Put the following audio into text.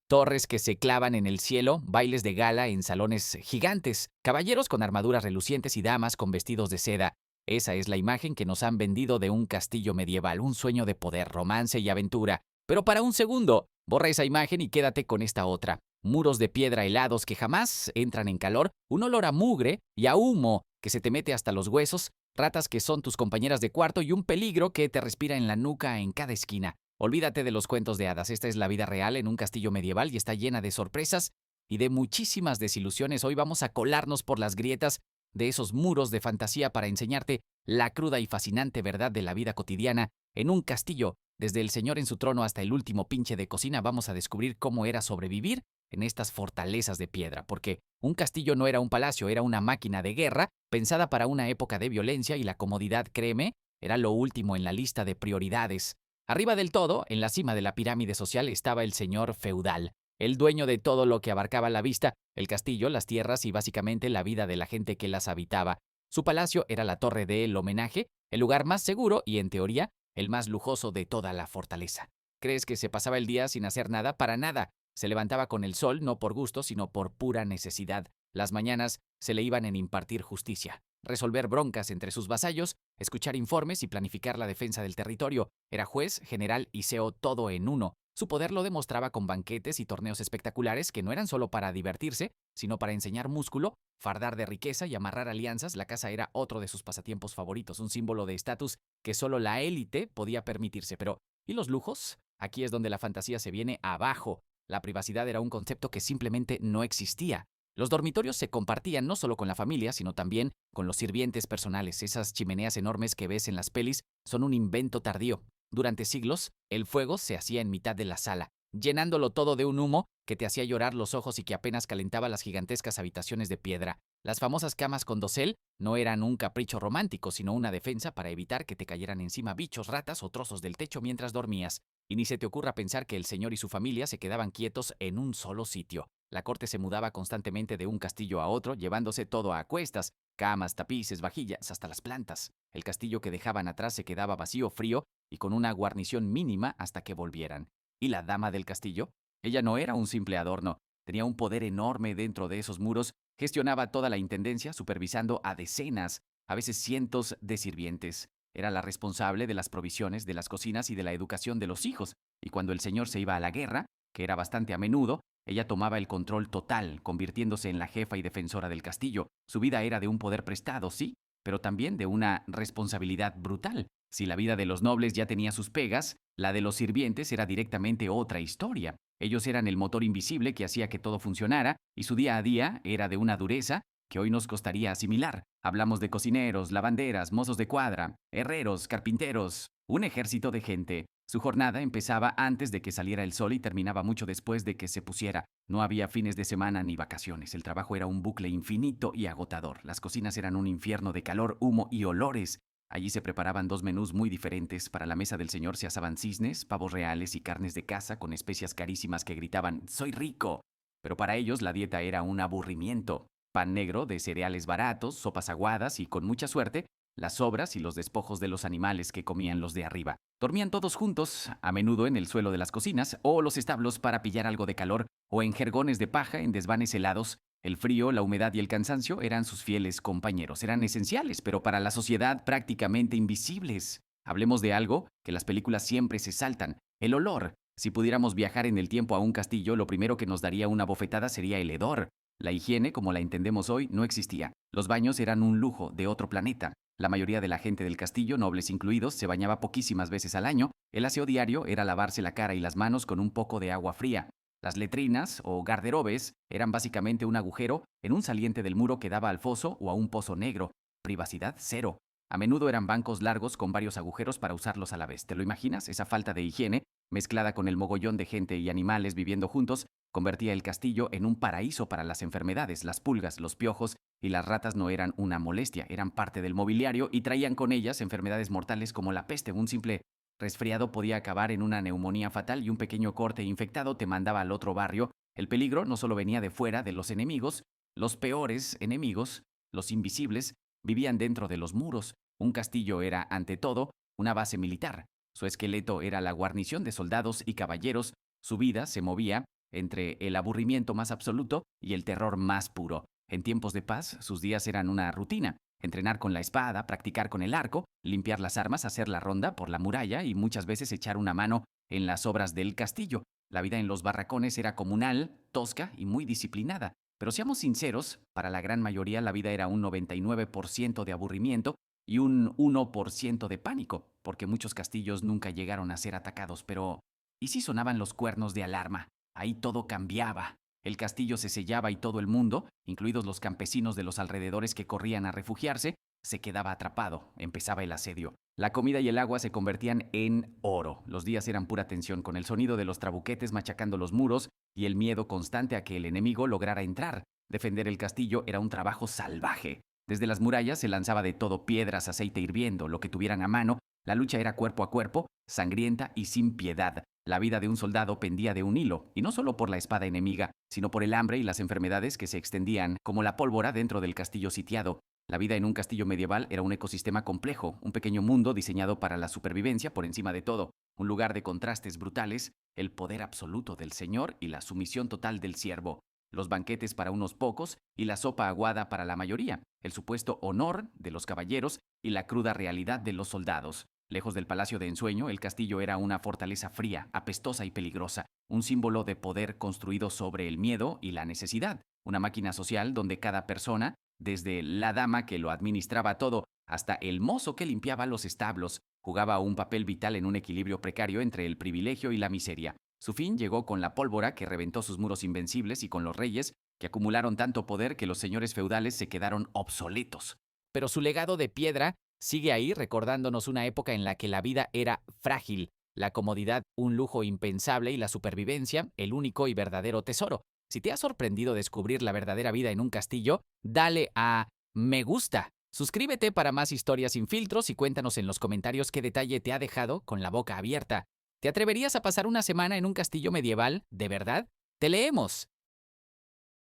Torres que se clavan en el cielo, bailes de gala en salones gigantes, caballeros con armaduras relucientes y damas con vestidos de seda. Esa es la imagen que nos han vendido de un castillo medieval, un sueño de poder, romance y aventura. Pero para un segundo, borra esa imagen y quédate con esta otra. Muros de piedra helados que jamás entran en calor, un olor a mugre y a humo que se te mete hasta los huesos, ratas que son tus compañeras de cuarto y un peligro que te respira en la nuca en cada esquina. Olvídate de los cuentos de hadas, esta es la vida real en un castillo medieval y está llena de sorpresas y de muchísimas desilusiones. Hoy vamos a colarnos por las grietas de esos muros de fantasía para enseñarte la cruda y fascinante verdad de la vida cotidiana en un castillo. Desde el señor en su trono hasta el último pinche de cocina vamos a descubrir cómo era sobrevivir en estas fortalezas de piedra, porque un castillo no era un palacio, era una máquina de guerra pensada para una época de violencia y la comodidad, créeme, era lo último en la lista de prioridades. Arriba del todo, en la cima de la pirámide social, estaba el señor feudal, el dueño de todo lo que abarcaba la vista, el castillo, las tierras y básicamente la vida de la gente que las habitaba. Su palacio era la torre del homenaje, el lugar más seguro y, en teoría, el más lujoso de toda la fortaleza. ¿Crees que se pasaba el día sin hacer nada? Para nada. Se levantaba con el sol, no por gusto, sino por pura necesidad. Las mañanas se le iban en impartir justicia, resolver broncas entre sus vasallos, escuchar informes y planificar la defensa del territorio. Era juez, general y CEO todo en uno. Su poder lo demostraba con banquetes y torneos espectaculares que no eran solo para divertirse, sino para enseñar músculo, fardar de riqueza y amarrar alianzas. La caza era otro de sus pasatiempos favoritos, un símbolo de estatus que solo la élite podía permitirse. Pero, ¿y los lujos? Aquí es donde la fantasía se viene abajo. La privacidad era un concepto que simplemente no existía. Los dormitorios se compartían no solo con la familia, sino también con los sirvientes personales. Esas chimeneas enormes que ves en las pelis son un invento tardío. Durante siglos, el fuego se hacía en mitad de la sala, llenándolo todo de un humo que te hacía llorar los ojos y que apenas calentaba las gigantescas habitaciones de piedra. Las famosas camas con dosel no eran un capricho romántico, sino una defensa para evitar que te cayeran encima bichos, ratas o trozos del techo mientras dormías. Y ni se te ocurra pensar que el señor y su familia se quedaban quietos en un solo sitio. La corte se mudaba constantemente de un castillo a otro, llevándose todo a cuestas, camas, tapices, vajillas, hasta las plantas. El castillo que dejaban atrás se quedaba vacío, frío y con una guarnición mínima hasta que volvieran. ¿Y la dama del castillo? Ella no era un simple adorno, tenía un poder enorme dentro de esos muros, gestionaba toda la intendencia, supervisando a decenas, a veces cientos de sirvientes. Era la responsable de las provisiones, de las cocinas y de la educación de los hijos, y cuando el señor se iba a la guerra, que era bastante a menudo, ella tomaba el control total, convirtiéndose en la jefa y defensora del castillo. Su vida era de un poder prestado, sí, pero también de una responsabilidad brutal. Si la vida de los nobles ya tenía sus pegas, la de los sirvientes era directamente otra historia. Ellos eran el motor invisible que hacía que todo funcionara, y su día a día era de una dureza que hoy nos costaría asimilar. Hablamos de cocineros, lavanderas, mozos de cuadra, herreros, carpinteros, un ejército de gente. Su jornada empezaba antes de que saliera el sol y terminaba mucho después de que se pusiera. No había fines de semana ni vacaciones. El trabajo era un bucle infinito y agotador. Las cocinas eran un infierno de calor, humo y olores. Allí se preparaban dos menús muy diferentes. Para la mesa del señor se asaban cisnes, pavos reales y carnes de caza con especias carísimas que gritaban «¡Soy rico!». Pero para ellos la dieta era un aburrimiento. Pan negro de cereales baratos, sopas aguadas y, con mucha suerte, las sobras y los despojos de los animales que comían los de arriba. Dormían todos juntos, a menudo en el suelo de las cocinas o los establos para pillar algo de calor, o en jergones de paja en desvanes helados. El frío, la humedad y el cansancio eran sus fieles compañeros. Eran esenciales, pero para la sociedad prácticamente invisibles. Hablemos de algo que las películas siempre se saltan: el olor. Si pudiéramos viajar en el tiempo a un castillo, lo primero que nos daría una bofetada sería el hedor. La higiene, como la entendemos hoy, no existía. Los baños eran un lujo de otro planeta. La mayoría de la gente del castillo, nobles incluidos, se bañaba poquísimas veces al año. El aseo diario era lavarse la cara y las manos con un poco de agua fría. Las letrinas, o garderobes, eran básicamente un agujero en un saliente del muro que daba al foso o a un pozo negro. Privacidad cero. A menudo eran bancos largos con varios agujeros para usarlos a la vez. ¿Te lo imaginas? Esa falta de higiene, mezclada con el mogollón de gente y animales viviendo juntos, convertía el castillo en un paraíso para las enfermedades. Las pulgas, los piojos y las ratas no eran una molestia, eran parte del mobiliario y traían con ellas enfermedades mortales como la peste. Un simple resfriado podía acabar en una neumonía fatal y un pequeño corte infectado te mandaba al otro barrio. El peligro no solo venía de fuera, de los enemigos, los peores enemigos, los invisibles, vivían dentro de los muros. Un castillo era, ante todo, una base militar. Su esqueleto era la guarnición de soldados y caballeros. Su vida se movía entre el aburrimiento más absoluto y el terror más puro. En tiempos de paz, sus días eran una rutina. Entrenar con la espada, practicar con el arco, limpiar las armas, hacer la ronda por la muralla y muchas veces echar una mano en las obras del castillo. La vida en los barracones era comunal, tosca y muy disciplinada. Pero seamos sinceros, para la gran mayoría la vida era un 99% de aburrimiento y un 1% de pánico, porque muchos castillos nunca llegaron a ser atacados. Pero, ¿y si sonaban los cuernos de alarma? Ahí todo cambiaba. El castillo se sellaba y todo el mundo, incluidos los campesinos de los alrededores que corrían a refugiarse, se quedaba atrapado. Empezaba el asedio. La comida y el agua se convertían en oro. Los días eran pura tensión, con el sonido de los trabuquetes machacando los muros y el miedo constante a que el enemigo lograra entrar. Defender el castillo era un trabajo salvaje. Desde las murallas se lanzaba de todo: piedras, aceite hirviendo, lo que tuvieran a mano. La lucha era cuerpo a cuerpo, sangrienta y sin piedad. La vida de un soldado pendía de un hilo, y no solo por la espada enemiga, sino por el hambre y las enfermedades que se extendían como la pólvora dentro del castillo sitiado. La vida en un castillo medieval era un ecosistema complejo, un pequeño mundo diseñado para la supervivencia por encima de todo, un lugar de contrastes brutales, el poder absoluto del señor y la sumisión total del siervo, los banquetes para unos pocos y la sopa aguada para la mayoría, el supuesto honor de los caballeros y la cruda realidad de los soldados. Lejos del palacio de ensueño, el castillo era una fortaleza fría, apestosa y peligrosa, un símbolo de poder construido sobre el miedo y la necesidad, una máquina social donde cada persona, desde la dama que lo administraba todo hasta el mozo que limpiaba los establos, jugaba un papel vital en un equilibrio precario entre el privilegio y la miseria. Su fin llegó con la pólvora que reventó sus muros invencibles y con los reyes que acumularon tanto poder que los señores feudales se quedaron obsoletos. Pero su legado de piedra sigue ahí, recordándonos una época en la que la vida era frágil, la comodidad un lujo impensable y la supervivencia el único y verdadero tesoro. Si te ha sorprendido descubrir la verdadera vida en un castillo, dale a me gusta. Suscríbete para más historias sin filtros y cuéntanos en los comentarios qué detalle te ha dejado con la boca abierta. ¿Te atreverías a pasar una semana en un castillo medieval, de verdad? Te leemos.